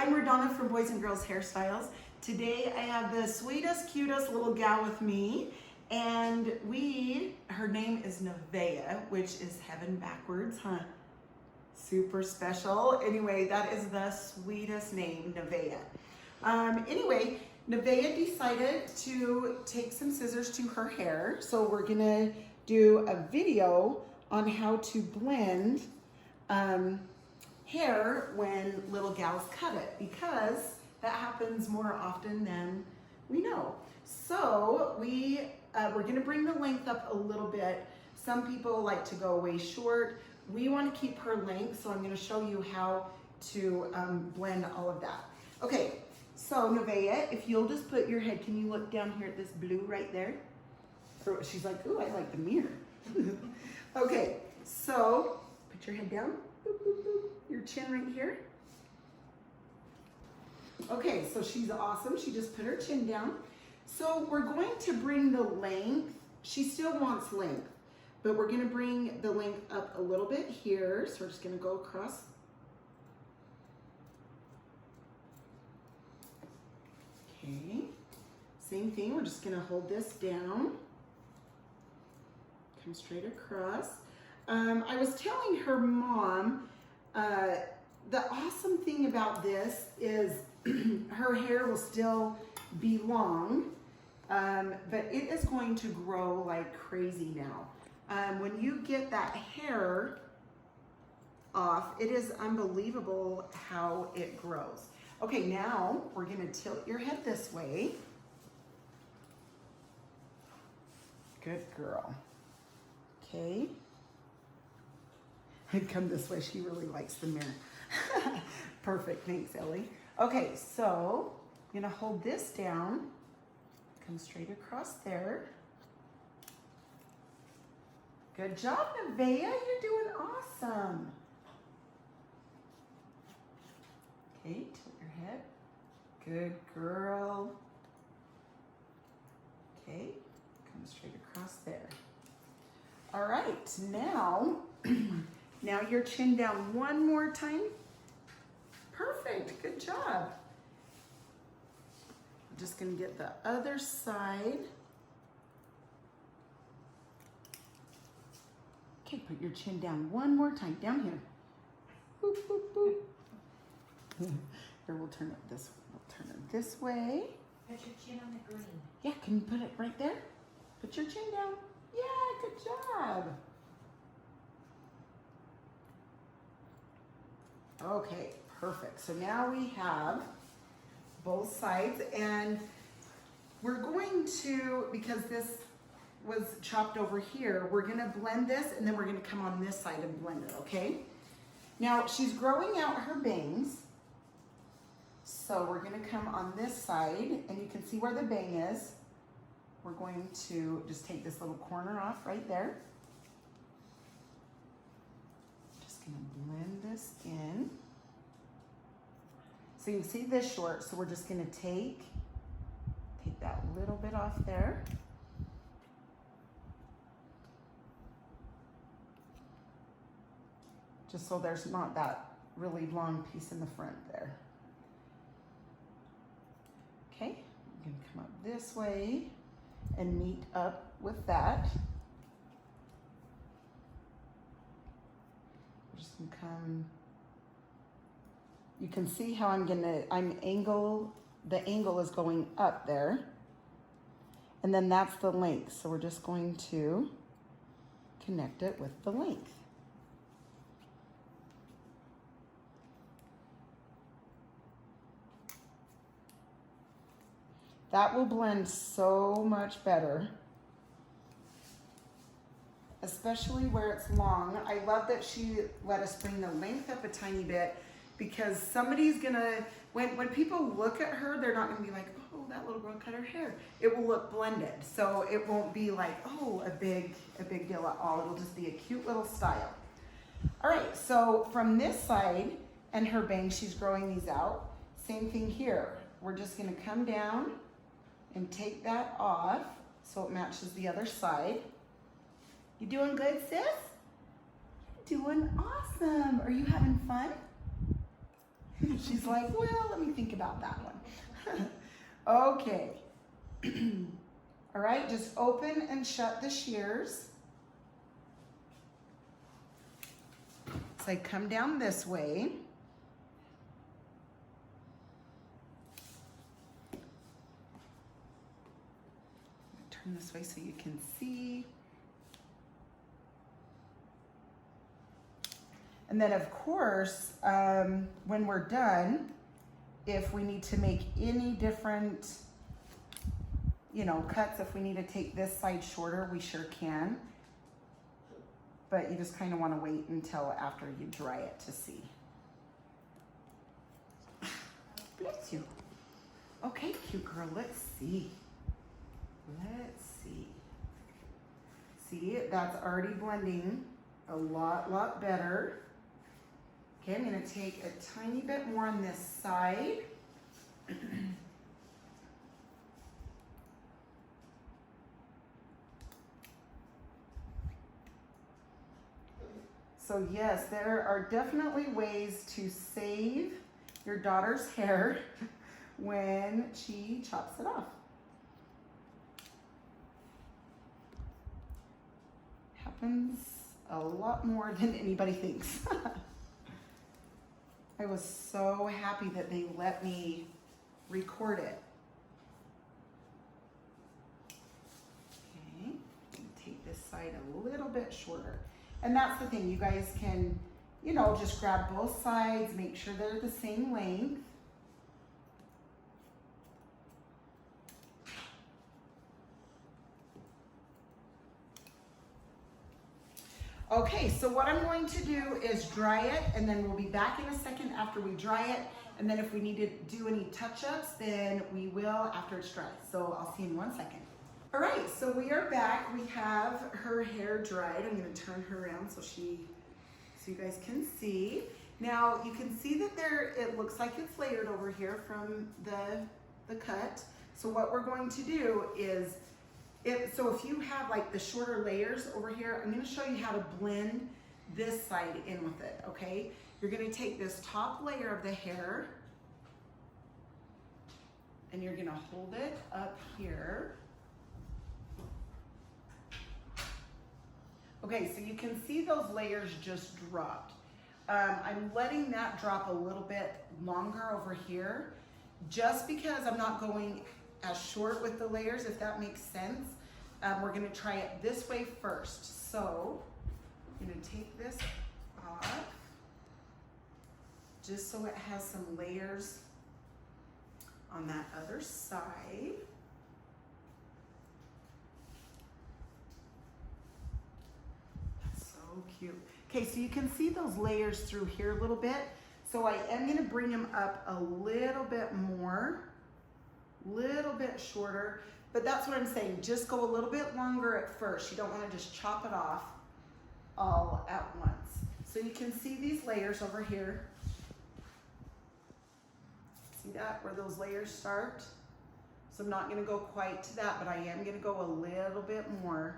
I'm RaDona from Boys and Girls Hairstyles. Today I have the sweetest, cutest little gal with me, and her name is Nevaeh, which is heaven backwards, huh? Super special. Anyway, that is the sweetest name, Nevaeh. Anyway, Nevaeh decided to take some scissors to her hair, so we're gonna do a video on how to blend hair when little gals cut it, because that happens more often than we know. So we're gonna bring the length up a little bit. Some people like to go way short. We want to keep her length, so I'm going to show you how to blend all of that. Okay, so Nevaeh, if you'll just put your head, can you look down here at this blue right there? She's like, ooh, I like the mirror. Okay, so put your head down, boop, boop, boop. Your chin right here. Okay, so she's awesome. She just put her chin down. So we're going to bring the length. She still wants length, but we're going to bring the length up a little bit here. So we're just going to go across. Okay, same thing. We're just going to hold this down. Come straight across. I was telling her mom, the awesome thing about this is her hair will still be long, but it is going to grow like crazy now. When you get that hair off, it is unbelievable how it grows. Okay, now we're gonna tilt your head this way. Good girl. Okay. Come this way, she really likes the mirror. Perfect, thanks Ellie. Okay, so I'm gonna hold this down, come straight across there. Good job, Nevaeh, you're doing awesome. Okay, tilt your head. Good girl. Okay, come straight across there. All right, now, now your chin down one more time. Perfect, good job. I'm just gonna get the other side. Okay, put your chin down one more time, down here. Boop, boop, boop. Here, we'll turn it this way. We'll turn it this way. Put your chin on the green. Yeah, can you put it right there? Put your chin down. Yeah, good job. Okay, perfect. So now we have both sides, and we're going to, because this was chopped over here, we're gonna blend this, and then we're gonna come on this side and blend it, okay? Now, she's growing out her bangs, so we're gonna come on this side, and you can see where the bang is. We're going to just take this little corner off right there. Just gonna blend this in. So you can see this short, so we're just gonna take that little bit off there. Just so there's not that really long piece in the front there. Okay, I'm gonna come up this way and meet up with that. We're just gonna come, you can see how the angle is going up there. And then that's the length. So we're just going to connect it with the length. That will blend so much better, especially where it's long. I love that she let us bring the length up a tiny bit, because somebody's gonna, when people look at her, they're not gonna be like, oh, that little girl cut her hair. It will look blended. So it won't be like, oh, a big deal at all. It'll just be a cute little style. All right, so from this side and her bangs, she's growing these out. Same thing here. We're just gonna come down and take that off so it matches the other side. You doing good, sis? You're doing awesome. Are you having fun? She's like, well, let me think about that one. Okay. All right, just open and shut the shears. So I come down this way. Turn this way so you can see. And then of course, when we're done, if we need to make any different, you know, cuts, if we need to take this side shorter, we sure can. But you just kind of want to wait until after you dry it to see. Bless you. Okay, cute girl, let's see. Let's see. See, that's already blending a lot better. Okay, I'm gonna take a tiny bit more on this side. So yes, there are definitely ways to save your daughter's hair when she chops it off. Happens a lot more than anybody thinks. I was so happy that they let me record it. Okay, take this side a little bit shorter. And that's the thing, you guys can, you know, just grab both sides, make sure they're the same length. Okay, so what I'm going to do is dry it, and then we'll be back in a second after we dry it. And then if we need to do any touch-ups, then we will after it's dry. So I'll see you in 1 second. All right, so we are back. We have her hair dried. I'm gonna turn her around so you guys can see. Now you can see that it looks like it's layered over here from the cut. So what we're going to do is, so if you have like the shorter layers over here, I'm gonna show you how to blend this side in with it, okay? You're gonna take this top layer of the hair and you're gonna hold it up here. Okay, so you can see those layers just dropped. I'm letting that drop a little bit longer over here, just because I'm not going as short with the layers, if that makes sense. We're gonna try it this way first. So I'm gonna take this off, just so it has some layers on that other side. Cute. Okay, so you can see those layers through here a little bit. So I am going to bring them up a little bit more, little bit shorter, but that's what I'm saying. Just go a little bit longer at first. You don't want to just chop it off all at once. So you can see these layers over here. See that, where those layers start? So I'm not going to go quite to that, but I am going to go a little bit more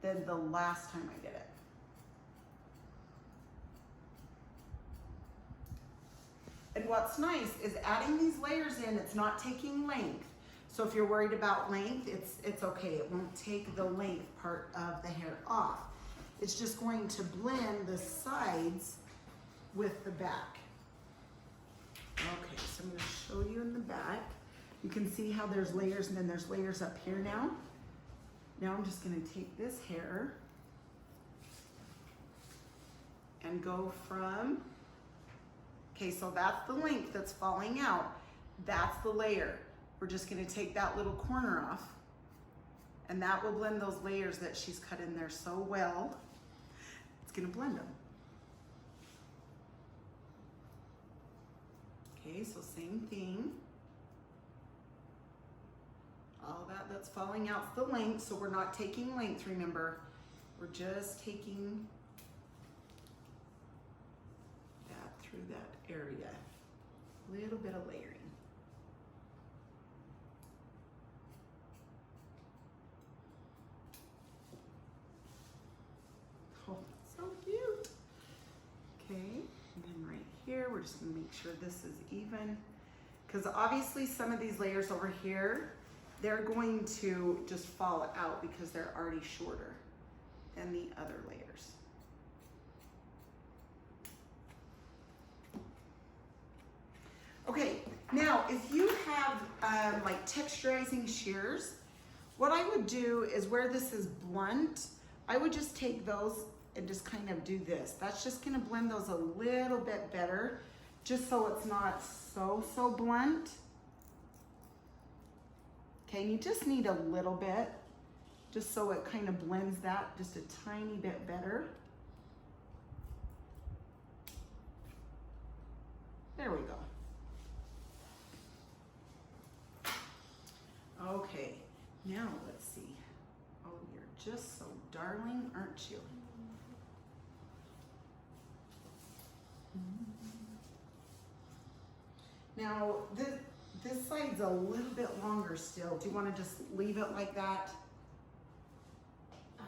than the last time I did it. And what's nice is adding these layers in, it's not taking length. So if you're worried about length, it's okay. It won't take the length part of the hair off. It's just going to blend the sides with the back. Okay, so I'm gonna show you in the back. You can see how there's layers and then there's layers up here now. Now I'm just gonna take this hair and go from, okay, so that's the length that's falling out. That's the layer. We're just gonna take that little corner off, and that will blend those layers that she's cut in there so well. It's gonna blend them. Okay, so same thing. All that's falling out's the length, so we're not taking length, remember. We're just taking that through that area. A little bit of layering. Oh, so cute. Okay, and then right here, we're we're just gonna make sure this is even. Because obviously some of these layers over here, they're going to just fall out because they're already shorter than the other layers. Okay, now if you have like texturizing shears, what I would do is where this is blunt, I would just take those and just kind of do this. That's just gonna blend those a little bit better, just so it's not so blunt. Okay, you just need a little bit, just so it kind of blends that just a tiny bit better. There we go. Okay, now let's see. Oh, you're just so darling, aren't you? Now, this side's a little bit longer still. Do you want to just leave it like that?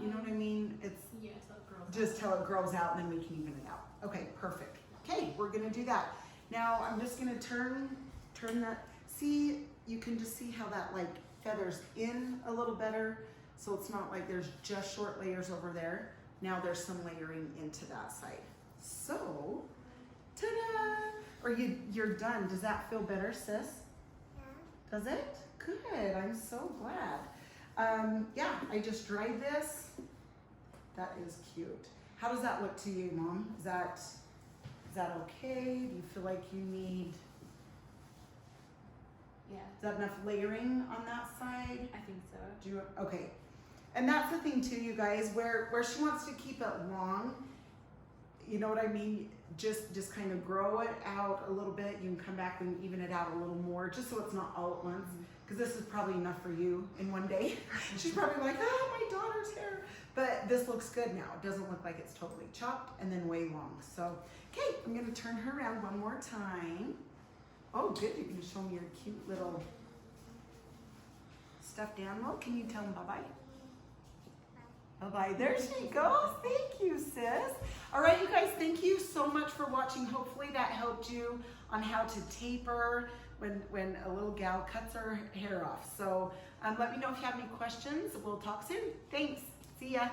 You know what I mean? It's yes, it grows just till it grows out, and then we can even it out. Okay, perfect. Okay, we're gonna do that. Now I'm just gonna turn that. See, you can just see how that like feathers in a little better. So it's not like there's just short layers over there. Now there's some layering into that side. So, ta-da! Or you're done. Does that feel better, sis? Yeah. Does it? Good, I'm so glad. Yeah, I just dried this. That is cute. How does that look to you, Mom? Is that okay? Do you feel like you need, Yeah. is that enough layering on that side? I think so. Do you, okay. And that's the thing too, you guys, where she wants to keep it long, you know what I mean? Just kind of grow it out a little bit. You can come back and even it out a little more, just so it's not all at once. Because this is probably enough for you in one day. She's probably like, oh, my daughter's hair. But this looks good now. It doesn't look like it's totally chopped and then way long. So, okay, I'm gonna turn her around one more time. Oh, good, you're gonna show me your cute little stuffed animal. Can you tell him bye-bye? Bye-bye. There she goes. Thank you, sis. All right, you guys, thank you so much for watching. Hopefully that helped you on how to taper when a little gal cuts her hair off. So let me know if you have any questions. We'll talk soon. Thanks. See ya.